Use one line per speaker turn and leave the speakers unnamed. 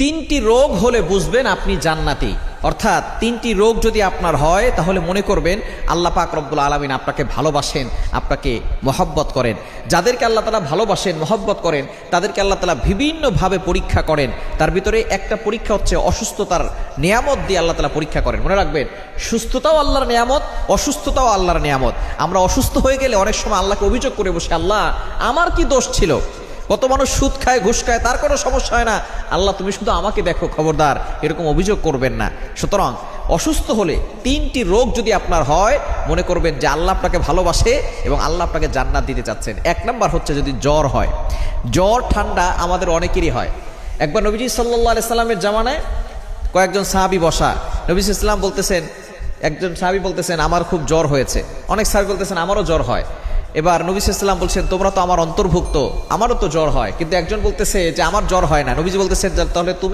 তিনটি রোগ হলে বুঝবেন আপনি জান্নাতি। অর্থাৎ তিনটি রোগ যদি আপনার হয় তাহলে মনে করবেন আল্লাহ পাক রব্বুল আলামিন আপনাকে ভালোবাসেন, আপনাকে মহব্বত করেন। যাদেরকে আল্লাহ তাআলা ভালোবাসেন, মহব্বত করেন, তাদেরকে আল্লাহ তাআলা বিভিন্নভাবে পরীক্ষা করেন। তার ভিতরে একটা পরীক্ষা হচ্ছে অসুস্থতার নিয়ামত দিয়ে আল্লাহ তাআলা পরীক্ষা করেন। মনে রাখবেন, সুস্থতাও আল্লাহর নিয়ামত, অসুস্থতাও আল্লাহর নিয়ামত। আমরা অসুস্থ হয়ে গেলে অনেক সময় আল্লাহকে অভিযোগ করে বসে, আল্লাহ আমার কি দোষ ছিল? কত মানুষ সুদ খায়, ঘুষ খায়, তার কোনো সমস্যা হয় না, আল্লাহ তুমি শুধু আমাকে দেখো, খবরদার এরকম অভিযোগ করবেন না। সুতরাং অসুস্থ হলে তিনটি রোগ যদি আপনার হয়, মনে করবেন যে আল্লাহ আপনাকে ভালোবাসে এবং আল্লাহ আপনাকে জান্নাত দিতে চাচ্ছেন। এক নাম্বার হচ্ছে যদি জ্বর হয়। জ্বর ঠান্ডা আমাদের অনেকেরই হয়। একবার নবীজি সাল্লাল্লাহু আলাইহি সাল্লামের জামানায় কয়েকজন সাহাবী বসা, নবী সাল্লাল্লাহু আলাইহি সাল্লাম বলতেছেন, একজন সাহাবী বলতেছেন আমার খুব জ্বর হয়েছে, অনেক সাহাবী বলতেছেন আমারও জ্বর হয়। এবার নবী সাল্লাল্লাহু আলাইহি ওয়াসাল্লাম বলছেন তোমরা তো আমার অন্তর্ভুক্ত, আমারও তো জ্বর হয়। কিন্তু একজন বলতেছে যে আমার জ্বর হয় না। নবীজি বলতেছেন তাহলে তুমি